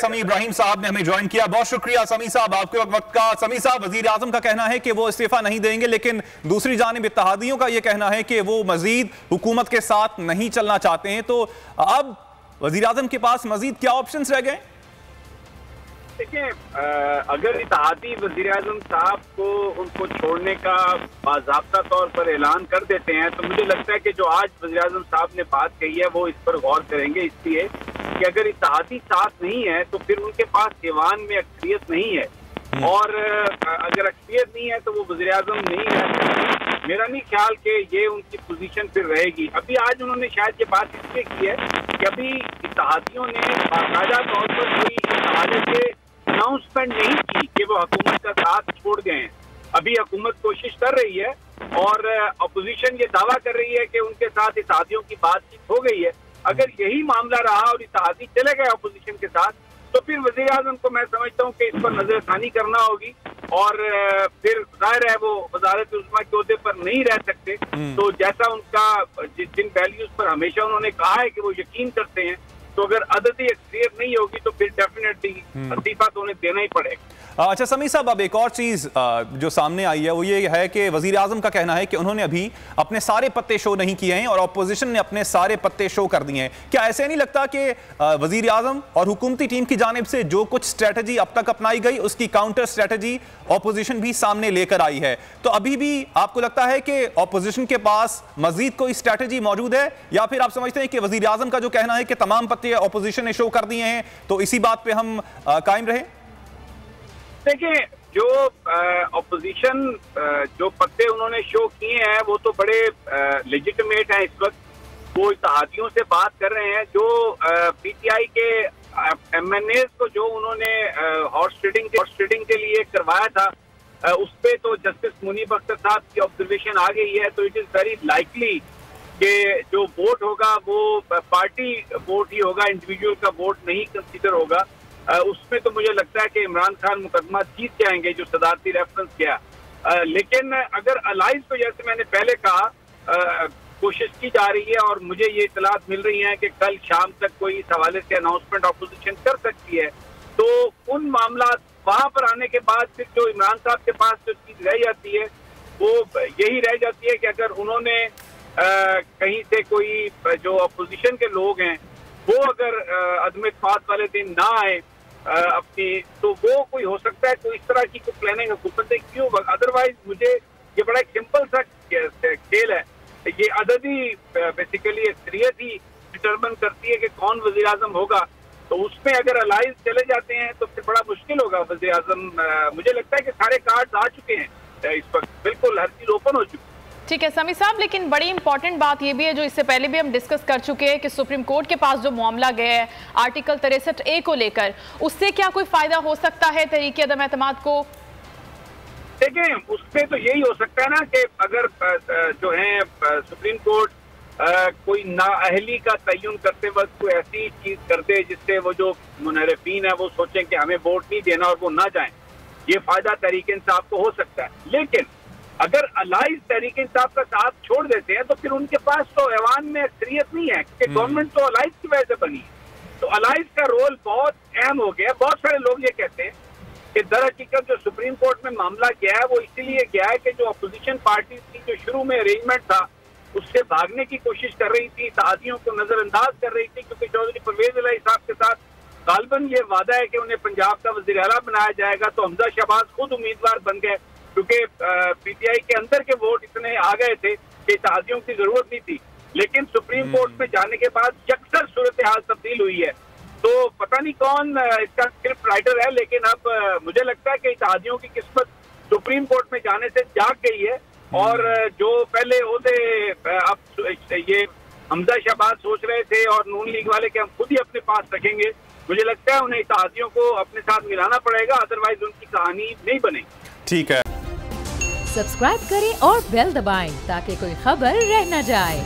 समी इब्राहिम साहब ने हमें ज्वाइन किया, बहुत शुक्रिया समी साहब आपके वक्त का। समी साहब, वजीर आजम का कहना है कि वो इस्तीफा नहीं देंगे, लेकिन दूसरी जानिब इत्तेहादियों का यह कहना है कि वो मजीद हुकूमत के साथ नहीं चलना चाहते हैं। तो अब वजीर आजम के पास मजीद क्या ऑप्शंस रह गए? देखिए, अगर इत्तेहादी वजीर आजम साहब को उनको छोड़ने का बाज़ाब्ता तौर पर ऐलान कर देते हैं तो मुझे लगता है कि जो आज वजीर आजम साहब ने बात कही है वो इस पर गौर करेंगे, इसलिए कि अगर इत्तेहादी साथ नहीं है तो फिर उनके पास ईवान में अक्सरियत नहीं है, और अगर अक्सरियत नहीं है तो वो वजीर आजम नहीं रह सकते। मेरा नहीं ख्याल कि ये उनकी पोजीशन फिर रहेगी। अभी आज उन्होंने शायद ये बात इसलिए की है कि अभी इत्तेहादियों ने बाकायदा तौर पर कोई इस हवाले से अनाउंसमेंट नहीं की कि वो हुकूमत का साथ छोड़ गए हैं। अभी हुकूमत कोशिश कर रही है और अपोजिशन ये दावा कर रही है कि उनके साथ इत्तेहादियों की बातचीत हो गई है। अगर यही मामला रहा और इत्तेहादी चले गए अपोजिशन के साथ तो फिर वजीर आजम को मैं समझता हूँ कि इस पर नजरसानी करना होगी, और फिर जाहिर है वो वजारत उज़्मा के ओहदे पर नहीं रह सकते। तो जैसा उनका जिन वैल्यूज पर हमेशा उन्होंने कहा है कि वो यकीन करते हैं, तो अगर अददी अक्सरियत नहीं होगी तो फिर डेफिनेटली इस्तीफा तो उन्हें देना ही पड़ेगा। अच्छा समी साहब, अब एक और चीज जो सामने आई है वो ये है कि वजीर आजम का कहना है कि उन्होंने अभी अपने सारे पत्ते शो नहीं किए हैं और अपोजिशन ने अपने सारे पत्ते शो कर दिए हैं। क्या ऐसे नहीं लगता कि वजीर आजम और हुकूमती टीम की जानिब से जो कुछ स्ट्रेटजी अब तक अपनाई गई उसकी काउंटर स्ट्रेटजी अपोजिशन भी सामने लेकर आई है? तो अभी भी आपको लगता है कि अपोजिशन के पास मजीद कोई स्ट्रेटजी मौजूद है, या फिर आप समझते हैं कि वजीर आजम का जो कहना है कि तमाम पत्ते अपोजिशन ने शो कर दिए हैं तो इसी बात पे हम कायम रहे? देखिए, जो अपोजिशन जो पत्ते उन्होंने शो किए हैं वो तो बड़े लेजिटिमेट हैं। इस वक्त वो इत्तेहादियों से बात कर रहे हैं। जो पीटीआई के एमएनएस को जो उन्होंने हॉर्स ट्रेडिंग के लिए करवाया था, उस पे तो जस्टिस मुनीब अख्तर साहब की ऑब्जर्वेशन आ गई है। तो इट इज वेरी लाइकली कि जो वोट होगा वो पार्टी वोट ही होगा, इंडिविजुअल का वोट नहीं कंसीडर होगा। उसमें तो मुझे लगता है कि इमरान खान मुकदमा जीत जाएंगे, जो सदारती रेफरेंस किया। लेकिन अगर अलाइज को, जैसे मैंने पहले कहा, कोशिश की जा रही है और मुझे ये इतलात मिल रही हैं कि कल शाम तक कोई इस हवाले से अनाउंसमेंट अपोजिशन कर सकती है, तो उन मामला वहां पर आने के बाद फिर जो इमरान साहब के पास जो चीज रह जाती है वो यही रह जाती है कि अगर उन्होंने कहीं से कोई जो अपोजिशन के लोग हैं वो अगर अदम इत्तेफाक वाले दिन ना आए अपनी, तो वो कोई हो सकता है तो इस तरह की कोई प्लानिंग हुकूमत ने क्यों। अदरवाइज मुझे ये बड़ा एक सिंपल सा खेल है। ये अददी बेसिकली अक्सरियत ही डिटरमिन करती है कि कौन वजीर आजम होगा। तो उसमें अगर अलाइज चले जाते हैं तो फिर बड़ा मुश्किल होगा वजीर आजम। मुझे लगता है कि सारे कार्ड आ चुके हैं इस वक्त, बिल्कुल हर चीज ओपन हो चुकी है। ठीक है समी साहब, लेकिन बड़ी इंपॉर्टेंट बात यह भी है जो इससे पहले भी हम डिस्कस कर चुके हैं कि सुप्रीम कोर्ट के पास जो मामला गया है आर्टिकल 63A को लेकर, उससे क्या कोई फायदा हो सकता है तहरीक अदम एतमाद को? देखिए, उससे तो यही हो सकता है ना कि अगर जो है सुप्रीम कोर्ट कोई नाअहली का तयन करते वक्त कोई ऐसी चीज कर दे जिससे वो जो मुनहरिफीन है वो सोचें कि हमें वोट नहीं देना और वो ना जाएं, ये फायदा तहरीक इंसाफ को हो सकता है। लेकिन अगर अलाइज तहरीक इंसाफ का साथ छोड़ देते हैं तो फिर उनके पास तो ऐवान में अक्सरियत नहीं है, क्योंकि गवर्नमेंट तो अलाइज की वजह से बनी है। तो अलाइज का रोल बहुत अहम हो गया। बहुत सारे लोग ये कहते हैं कि दर हकीकत जो सुप्रीम कोर्ट में मामला गया है वो इसीलिए गया है कि जो अपोजिशन पार्टी की जो शुरू में अरेंजमेंट था उससे भागने की कोशिश कर रही थी, इत्तेहादियों को नजरअंदाज कर रही थी, क्योंकि चौधरी परवेज इलाही साहब के साथ गालबन ये वादा है कि उन्हें पंजाब का वज़ीर आला बनाया जाएगा। तो हमजा शहबाज खुद उम्मीदवार बन गए, क्योंकि पीटीआई के अंदर के वोट इतने आ गए थे कि इत्तेहादियों की जरूरत नहीं थी। लेकिन सुप्रीम कोर्ट में जाने के बाद यकसर सूरत हाल तब्दील हुई है। तो पता नहीं कौन इसका स्क्रिप्ट राइटर है, लेकिन अब मुझे लगता है कि इत्तेहादियों की किस्मत सुप्रीम कोर्ट में जाने से जाग गई है। और जो पहले होते अब ये हमजा शहबाज सोच रहे थे और नून लीग वाले के हम खुद ही अपने पास रखेंगे, मुझे लगता है उन्हें इत्तेहादियों को अपने साथ मिलाना पड़ेगा, अदरवाइज उनकी कहानी नहीं बनेगी। ठीक है, सब्सक्राइब करें और बेल दबाएं ताकि कोई खबर रह न जाए।